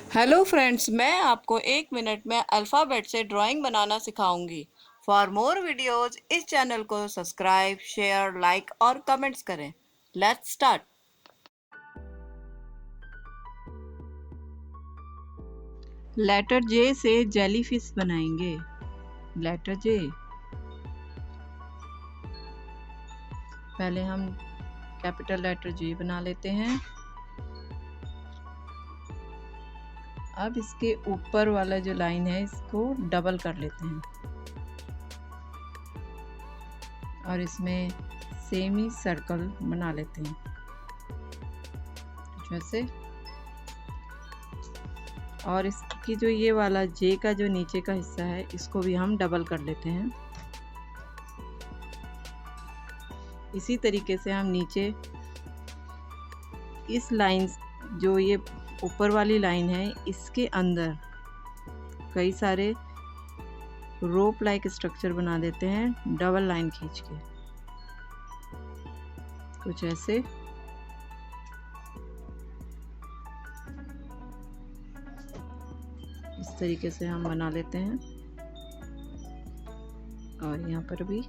Hello friends, मैं आपको 1 minute में अल्फ़ाबेट से ड्राइंग बनाना सिखाऊंगी। फॉर मोर वीडियोज़ इस चैनल को सब्सक्राइब, शेयर, लाइक और कमेंट्स करें। Let's start. लेटर जे से जेलीफिश बनाएंगे। Letter J. पहले हम कैपिटल लेटर जे बना लेते हैं। अब इसके ऊपर वाला जो लाइन है इसको डबल कर लेते हैं और इसमें सेमी सर्कल बना लेते हैं जैसे। और इसकी जो ये वाला जे का जो नीचे का हिस्सा है इसको भी हम डबल कर लेते हैं। इसी तरीके से हम नीचे इस लाइन, जो ये ऊपर वाली लाइन है, इसके अंदर कई सारे रोप लाइक स्ट्रक्चर बना देते हैं डबल लाइन खींच के, कुछ ऐसे। इस तरीके से हम बना लेते हैं और यहाँ पर भी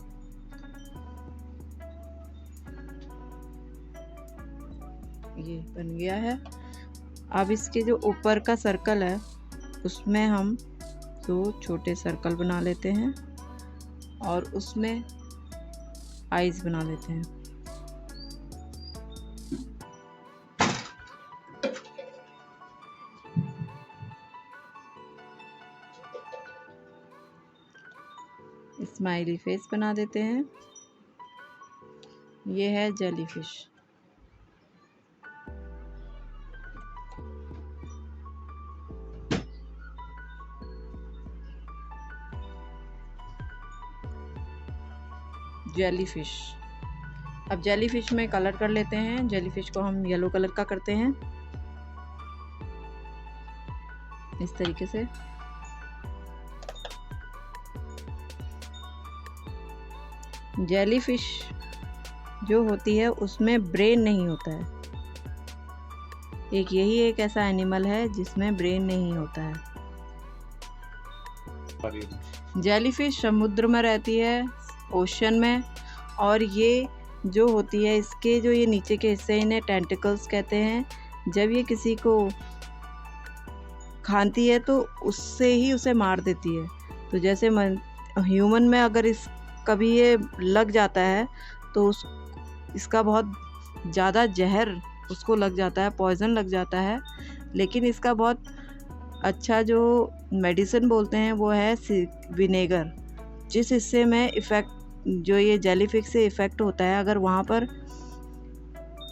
ये बन गया है। अब इसके जो ऊपर का सर्कल है उसमें हम 2 छोटे सर्कल बना लेते हैं और उसमें आईज बना लेते हैं। स्माइली फेस बना देते हैं। ये है जेलीफिश। जेलीफिश। अब जेलीफिश में कलर कर लेते हैं। जेलीफिश को हम येलो कलर का करते हैं इस तरीके से। जेलीफिश जो होती है उसमें ब्रेन नहीं होता है। यही एक ऐसा एनिमल है जिसमें ब्रेन नहीं होता है। जेलीफिश समुद्र में रहती है, ओशन में। और ये जो होती है, इसके जो ये नीचे के हिस्से, इन्हें टेंटिकल्स कहते हैं। जब ये किसी को खाती है तो उससे ही उसे मार देती है। तो जैसे ह्यूमन में अगर इस कभी ये लग जाता है तो इसका बहुत ज़्यादा जहर उसको लग जाता है, पॉइज़न लग जाता है। लेकिन इसका बहुत अच्छा जो मेडिसिन बोलते हैं वो है विनेगर। जिस हिस्से में इफ़ेक्ट, जो ये जेलीफिश से इफ़ेक्ट होता है, अगर वहाँ पर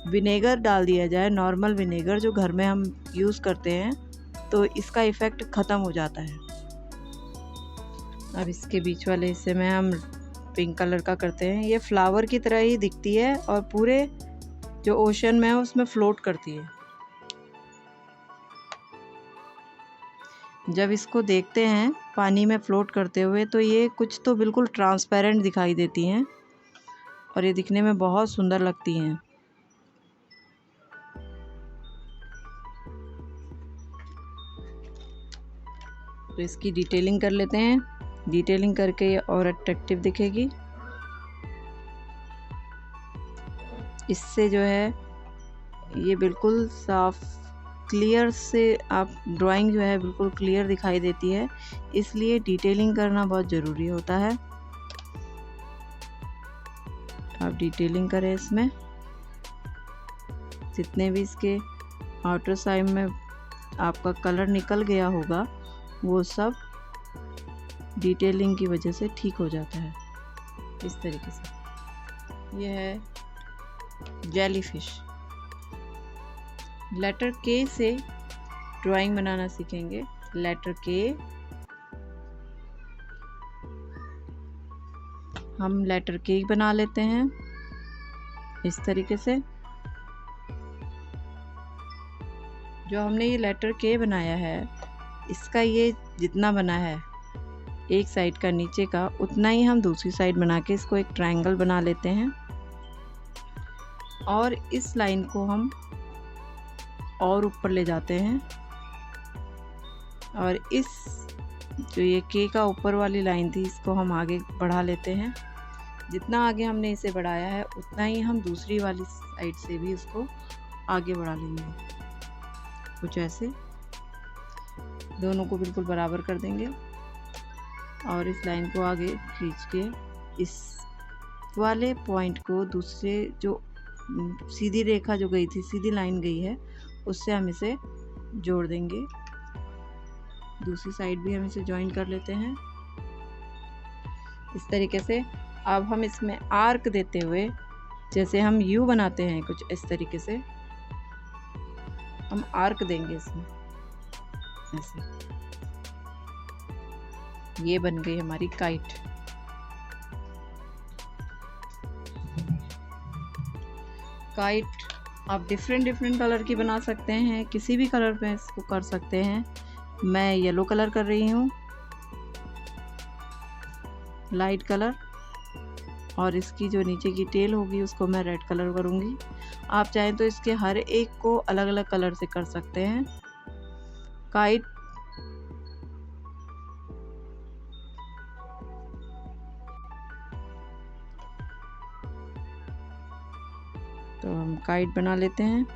विनेगर डाल दिया जाए, नॉर्मल विनेगर जो घर में हम यूज़ करते हैं, तो इसका इफ़ेक्ट ख़त्म हो जाता है। अब इसके बीच वाले हिस्से में हम पिंक कलर का करते हैं। ये फ्लावर की तरह ही दिखती है और पूरे जो ओशन में है उसमें फ्लोट करती है। जब इसको देखते हैं पानी में फ्लोट करते हुए तो ये कुछ तो बिल्कुल ट्रांसपेरेंट दिखाई देती हैं और ये दिखने में बहुत सुंदर लगती हैं। तो इसकी डिटेलिंग कर लेते हैं। डिटेलिंग करके ये और अट्रैक्टिव दिखेगी। इससे जो है ये बिल्कुल साफ क्लियर से आप ड्राइंग जो है बिल्कुल क्लियर दिखाई देती है। इसलिए डिटेलिंग करना बहुत ज़रूरी होता है। आप डिटेलिंग करें इसमें। जितने भी इसके आउटर साइड में आपका कलर निकल गया होगा वो सब डिटेलिंग की वजह से ठीक हो जाता है। इस तरीके से ये है जेलीफिश। लेटर के से ड्राइंग बनाना सीखेंगे। लेटर के, हम लेटर के बना लेते हैं इस तरीके से। जो हमने ये लेटर के बनाया है, इसका ये जितना बना है एक साइड का नीचे का, उतना ही हम दूसरी साइड बना के इसको एक ट्रायंगल बना लेते हैं। और इस लाइन को हम और ऊपर ले जाते हैं और इस जो ये के का ऊपर वाली लाइन थी इसको हम आगे बढ़ा लेते हैं। जितना आगे हमने इसे बढ़ाया है उतना ही हम दूसरी वाली साइड से भी उसको आगे बढ़ा लेंगे। कुछ ऐसे दोनों को बिल्कुल बराबर कर देंगे और इस लाइन को आगे खींच के इस वाले पॉइंट को दूसरे जो सीधी रेखा जो गई थी, सीधी लाइन गई है, उससे हम इसे जोड़ देंगे। दूसरी साइड भी हम इसे ज्वाइन कर लेते हैं इस तरीके से। अब हम इसमें आर्क देते हुए, जैसे हम यू बनाते हैं कुछ इस तरीके से हम आर्क देंगे इसमें ऐसे। ये बन गई हमारी काइट। काइट आप डिफरेंट कलर की बना सकते हैं, किसी भी कलर में इसको कर सकते हैं। मैं येलो कलर कर रही हूँ, लाइट कलर, और इसकी जो नीचे की टेल होगी उसको मैं रेड कलर करूँगी। आप चाहें तो इसके हर एक को अलग अलग कलर से कर सकते हैं। काइट तो हम काइट बना लेते हैं।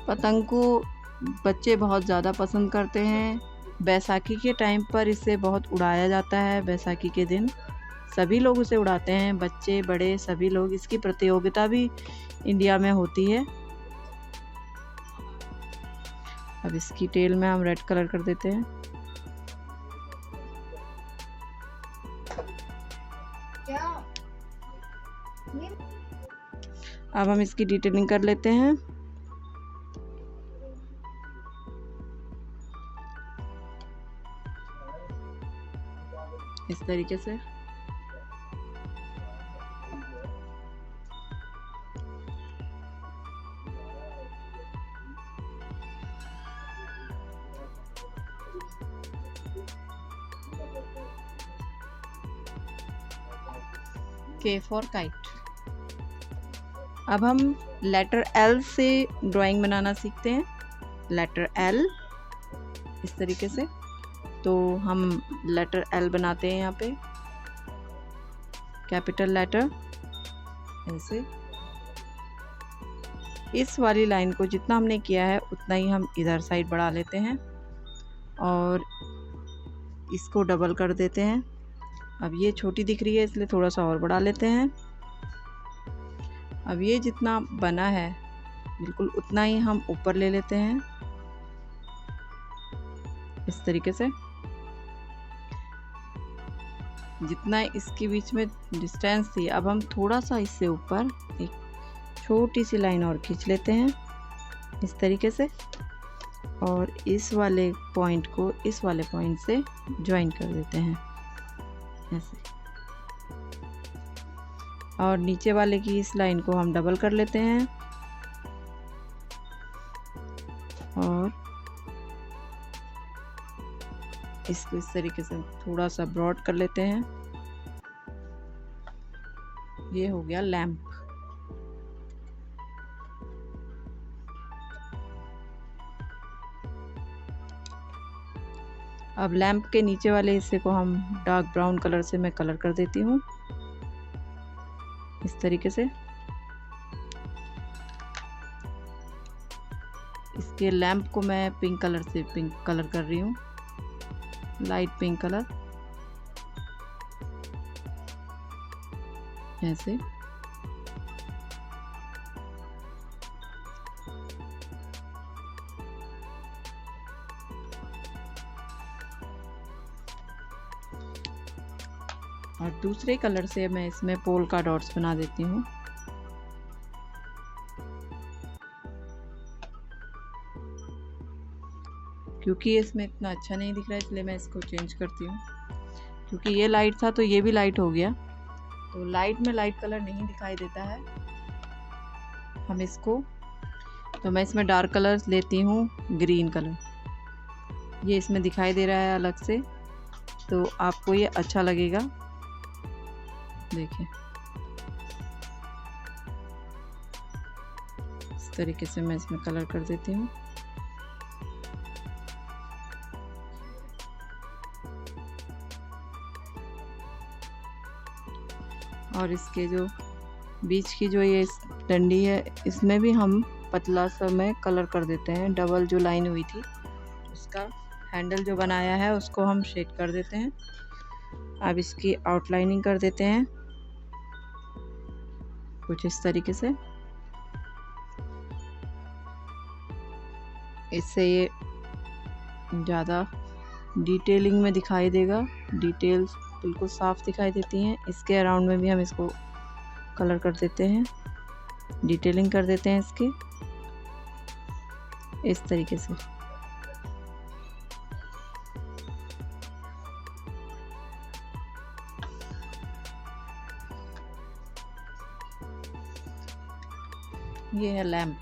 पतंग को बच्चे बहुत ज़्यादा पसंद करते हैं। बैसाखी के टाइम पर इसे बहुत उड़ाया जाता है। बैसाखी के दिन सभी लोग उसे उड़ाते हैं, बच्चे बड़े सभी लोग। इसकी प्रतियोगिता भी इंडिया में होती है। अब इसकी टेल में हम रेड कलर कर देते हैं। अब हम इसकी डिटेलिंग कर लेते हैं। इस तरीके से के फॉर काइट। अब हम लेटर एल से ड्राइंग बनाना सीखते हैं। लेटर एल इस तरीके से। तो हम लेटर एल बनाते हैं यहाँ पे, कैपिटल लेटर ऐसे। इस वाली लाइन को जितना हमने किया है उतना ही हम इधर साइड बढ़ा लेते हैं और इसको डबल कर देते हैं। अब ये छोटी दिख रही है इसलिए थोड़ा सा और बढ़ा लेते हैं। अब ये जितना बना है बिल्कुल उतना ही हम ऊपर ले लेते हैं इस तरीके से। जितना इसके बीच में डिस्टेंस थी, अब हम थोड़ा सा इससे ऊपर एक छोटी सी लाइन और खींच लेते हैं इस तरीके से और इस वाले पॉइंट को इस वाले पॉइंट से ज्वाइन कर देते हैं ऐसे। और नीचे वाले की इस लाइन को हम डबल कर लेते हैं और इसको इस तरीके से थोड़ा सा ब्रॉड कर लेते हैं। ये हो गया लैंप। अब लैंप के नीचे वाले हिस्से को हम डार्क ब्राउन कलर से मैं कलर कर देती हूँ इस तरीके से। इसके लैंप को मैं पिंक कलर से पिंक कलर कर रही हूँ, लाइट पिंक कलर ऐसे। और दूसरे कलर से मैं इसमें पोल्का डॉट्स बना देती हूँ। क्योंकि इसमें इतना अच्छा नहीं दिख रहा है इसलिए मैं इसको चेंज करती हूँ। क्योंकि ये लाइट था तो ये भी लाइट हो गया, तो लाइट में लाइट कलर नहीं दिखाई देता है। हम इसको तो मैं इसमें डार्क कलर लेती हूँ, ग्रीन कलर। ये इसमें दिखाई दे रहा है अलग से, तो आपको ये अच्छा लगेगा। देखिए इस तरीके से मैं इसमें कलर कर देती हूँ। और इसके जो बीच की जो ये डंडी है इसमें भी हम पतला सा में कलर कर देते हैं। डबल जो लाइन हुई थी उसका हैंडल जो बनाया है उसको हम शेड कर देते हैं। अब इसकी आउटलाइनिंग कर देते हैं कुछ इस तरीके से। इससे ये ज़्यादा डिटेलिंग में दिखाई देगा, डिटेल्स बिल्कुल साफ दिखाई देती हैं। इसके अराउंड में भी हम इसको कलर कर देते हैं, डिटेलिंग कर देते हैं इसकी इस तरीके से। ये है लैम्प,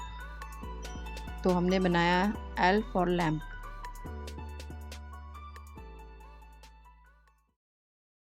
तो हमने बनाया एल फॉर लैम्प।